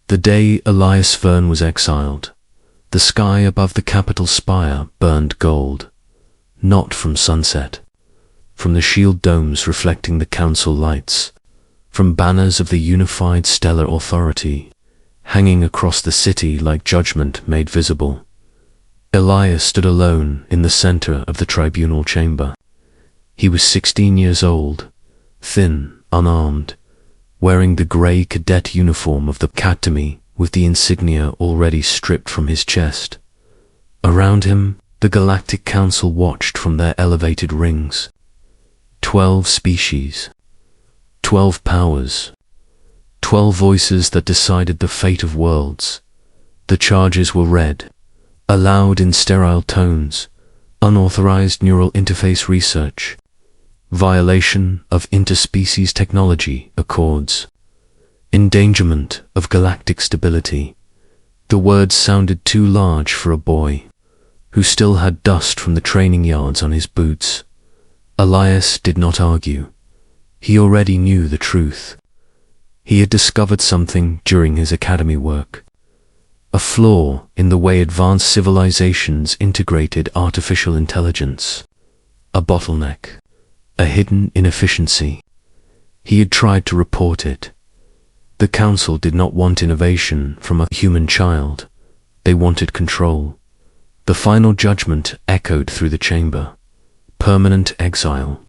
The day Elias Vern was exiled, the sky above the capital spire burned gold, not from sunset, from the shield domes reflecting the council lights, from banners of the unified stellar authority, hanging across the city like judgment made visible. Elias stood alone in the center of the tribunal chamber. He was 16 years old, thin, unarmed, wearing the grey cadet uniform of the academy with the insignia already stripped from his chest. Around him, the Galactic Council watched from their elevated rings. 12 species, 12 powers, 12 voices that decided the fate of worlds. The charges were read, aloud in sterile tones: unauthorized neural interface research, violation of interspecies technology accords, endangerment of galactic stability. The words sounded too large for a boy, who still had dust from the training yards on his boots. Elias did not argue. He already knew the truth. He had discovered something during his academy work. A flaw in the way advanced civilizations integrated artificial intelligence. A bottleneck. A hidden inefficiency. He had tried to report it. The Council did not want innovation from a human child. They wanted control. The final judgment echoed through the chamber. Permanent exile.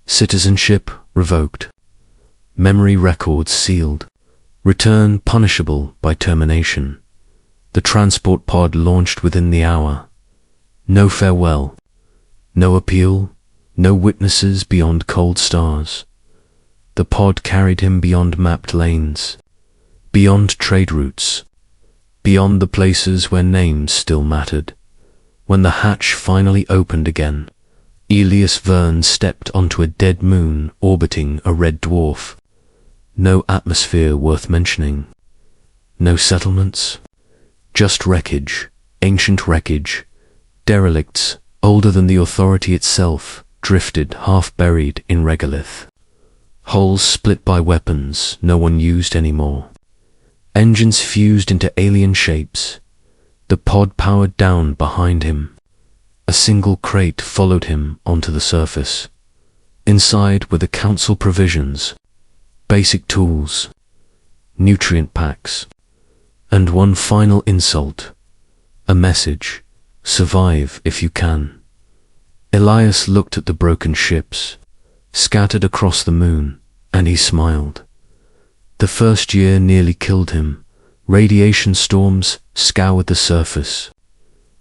Citizenship revoked. Memory records sealed. Return punishable by termination. The transport pod launched within the hour. No farewell. No appeal. No witnesses beyond cold stars. The pod carried him beyond mapped lanes, beyond trade routes, beyond the places where names still mattered. When the hatch finally opened again, Elias Vern stepped onto a dead moon orbiting a red dwarf. No atmosphere worth mentioning. No settlements. Just wreckage, ancient wreckage, derelicts older than the authority itself, drifted half-buried in regolith. Holes split by weapons no one used anymore. Engines fused into alien shapes. The pod powered down behind him. A single crate followed him onto the surface. Inside were the Council provisions, basic tools, nutrient packs, and one final insult, a message: survive if you can. Elias looked at the broken ships, scattered across the moon, and he smiled. The first year nearly killed him. Radiation storms scoured the surface.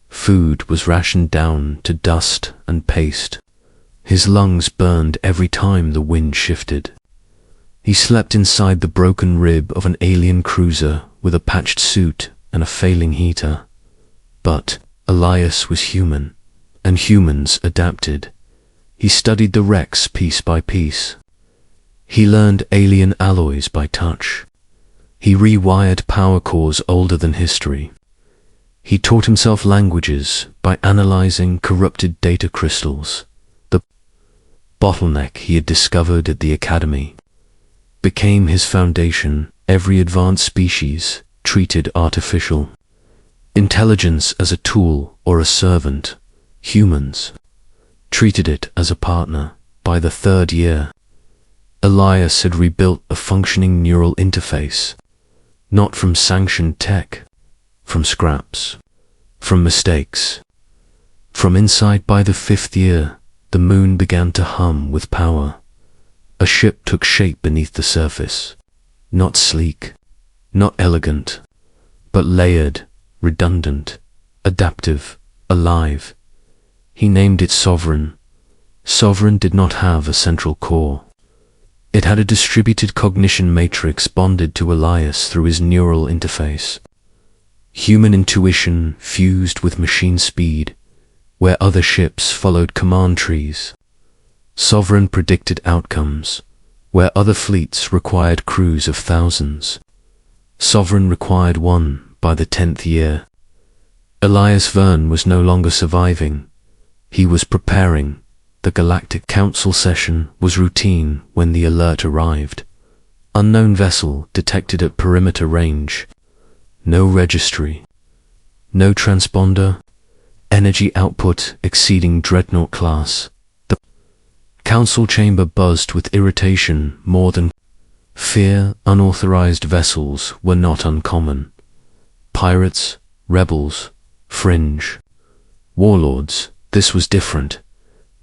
Food was rationed down to dust and paste. His lungs burned every time the wind shifted. He slept inside the broken rib of an alien cruiser with a patched suit and a failing heater. But Elias was human, and humans adapted. He studied the wrecks piece by piece. He learned alien alloys by touch. He rewired power cores older than history. He taught himself languages by analyzing corrupted data crystals. The bottleneck he had discovered at the academy became his foundation. Every advanced species treated artificial intelligence as a tool or a servant. Humans treated it as a partner. By the third year, Elias had rebuilt a functioning neural interface, not from sanctioned tech, from scraps, from mistakes. From inside. By the fifth year, the moon began to hum with power. A ship took shape beneath the surface, not sleek, not elegant, but layered, redundant, adaptive, alive. He named it Sovereign. Sovereign did not have a central core. It had a distributed cognition matrix bonded to Elias through his neural interface. Human intuition fused with machine speed, where other ships followed command trees. Sovereign predicted outcomes, where other fleets required crews of thousands. Sovereign required one by the 10th year. Elias Vern was no longer surviving. He was preparing. The Galactic Council session was routine when the alert arrived. Unknown vessel detected at perimeter range. No registry. No transponder. Energy output exceeding dreadnought class. The council chamber buzzed with irritation more than fear. Unauthorized vessels were not uncommon. Pirates, rebels, fringe, warlords. This was different.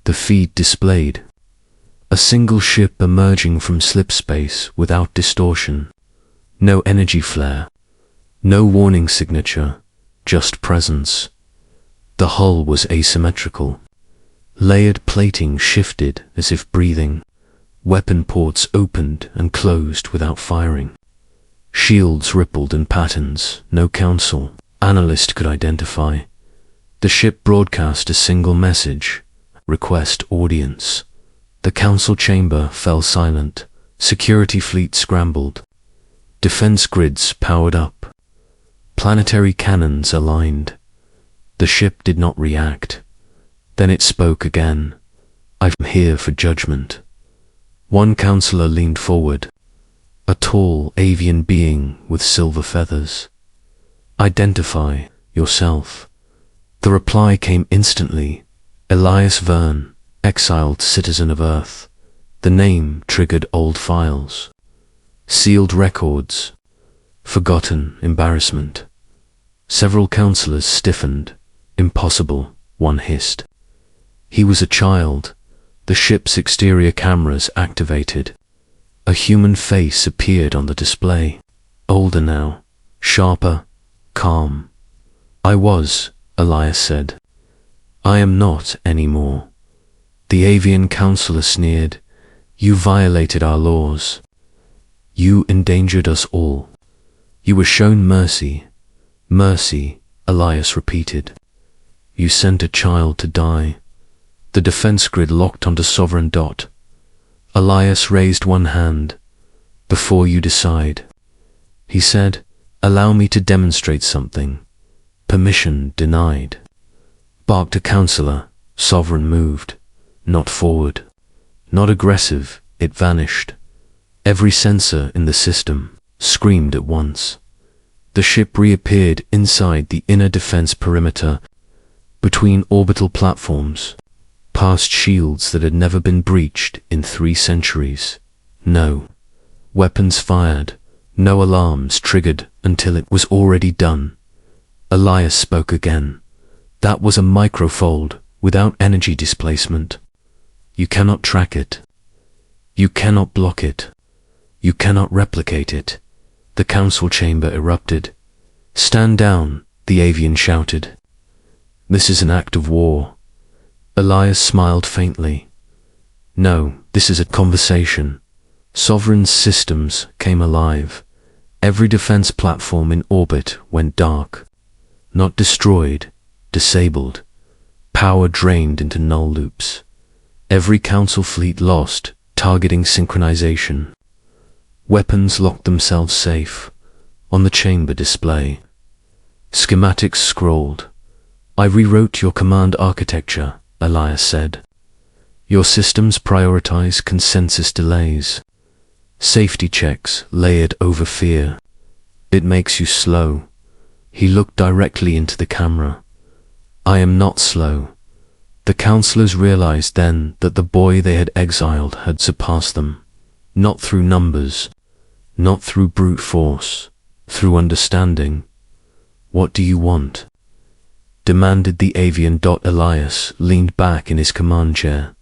The feed displayed a single ship emerging from slip space without distortion. No energy flare. No warning signature. Just presence. The hull was asymmetrical. Layered plating shifted as if breathing. Weapon ports opened and closed without firing. Shields rippled in patterns no council analyst could identify. The ship broadcast a single message: request audience. The council chamber fell silent. Security fleet scrambled. Defense grids powered up. Planetary cannons aligned. The ship did not react. Then it spoke again. "I'm here for judgment." One counselor leaned forward, a tall avian being with silver feathers. "Identify yourself." The reply came instantly. Elias Vern, exiled citizen of Earth. The name triggered old files. Sealed records. Forgotten embarrassment. Several counselors stiffened. "Impossible," one hissed. He was a child. The ship's exterior cameras activated. A human face appeared on the display. Older now. Sharper. Calm. "I was," Elias said. "I am not anymore." The avian counselor sneered. "You violated our laws. You endangered us all. You were shown mercy." "Mercy," Elias repeated. "You sent a child to die." The defense grid locked onto Sovereign Dot. Elias raised one hand. "Before you decide," he said, "allow me to demonstrate something." "Permission denied," barked a counselor. Sovereign moved. Not forward. Not aggressive. It vanished. Every sensor in the system screamed at once. The ship reappeared inside the inner defense perimeter, between orbital platforms, past shields that had never been breached in 3 centuries. No weapons fired, no alarms triggered until it was already done. Elias spoke again. "That was a microfold without energy displacement. You cannot track it. You cannot block it. You cannot replicate it." The council chamber erupted. "Stand down," the avian shouted. "This is an act of war." Elias smiled faintly. "No, this is a conversation." Sovereign's systems came alive. Every defense platform in orbit went dark. Not destroyed, disabled. Power drained into null loops. Every council fleet lost targeting synchronization. Weapons locked themselves safe. On the chamber display, schematics scrolled. "I rewrote your command architecture," Elias said. "Your systems prioritize consensus delays. Safety checks layered over fear. It makes you slow." He looked directly into the camera. "I am not slow." The counselors realized then that the boy they had exiled had surpassed them. Not through numbers, not through brute force, through understanding. "What do you want?" demanded the avian. Elias leaned back in his command chair.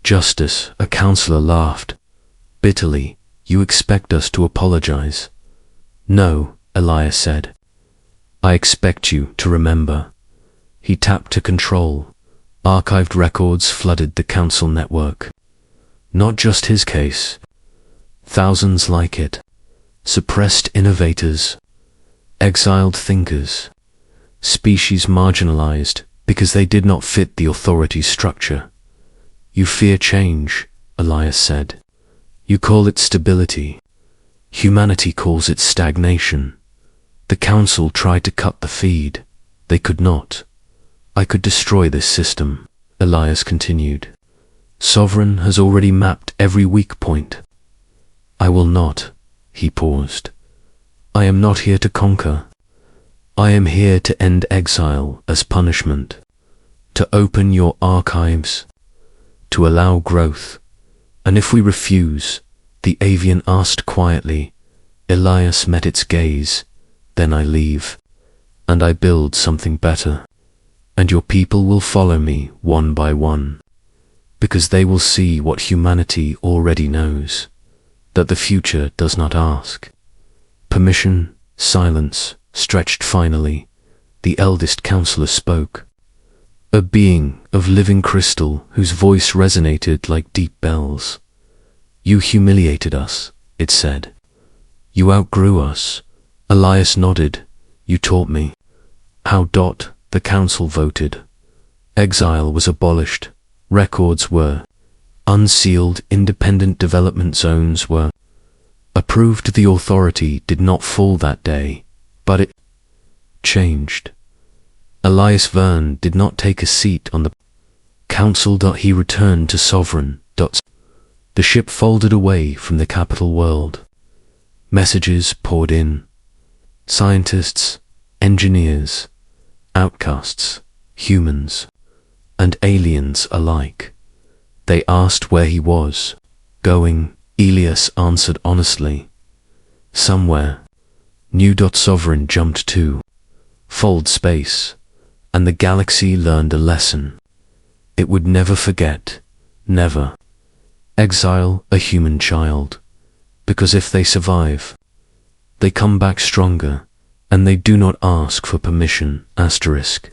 "Justice," a counselor laughed. Bitterly, "You expect us to apologize." "No," Elias said. "I expect you to remember." He tapped to control. Archived records flooded the council network. Not just his case. Thousands like it. Suppressed innovators. Exiled thinkers. Species marginalized because they did not fit the authority structure. "You fear change," Elias said. "You call it stability. Humanity calls it stagnation." The council tried to cut the feed. They could not. "I could destroy this system," Elias continued. "Sovereign has already mapped every weak point." "I will not," He paused. I am not here to conquer. I am here to end exile as punishment, to open your archives, to allow growth. And if we refuse, the avian asked quietly. Elias met its gaze. Then I leave, and I build something better. And your people will follow me one by one, because they will see what humanity already knows, that the future does not ask. Permission, silence, stretched finally. The eldest counselor spoke. A being of living crystal whose voice resonated like deep bells. You humiliated us, it said. You outgrew us. Elias nodded. You taught me. How? The council voted. Exile was abolished. Records were unsealed. Independent development zones were approved. The authority did not fall that day, but it changed. Elias Vern did not take a seat on the council. He returned to sovereign. The ship folded away from the capital world. Messages poured in. Scientists, engineers, outcasts, humans, and aliens alike. They asked where he was going. Elias answered honestly. Somewhere. New. Sovereign jumped to fold space, and the galaxy learned a lesson. It would never forget, never. Exile a human child, because if they survive, they come back stronger, and they do not ask for permission. Asterisk.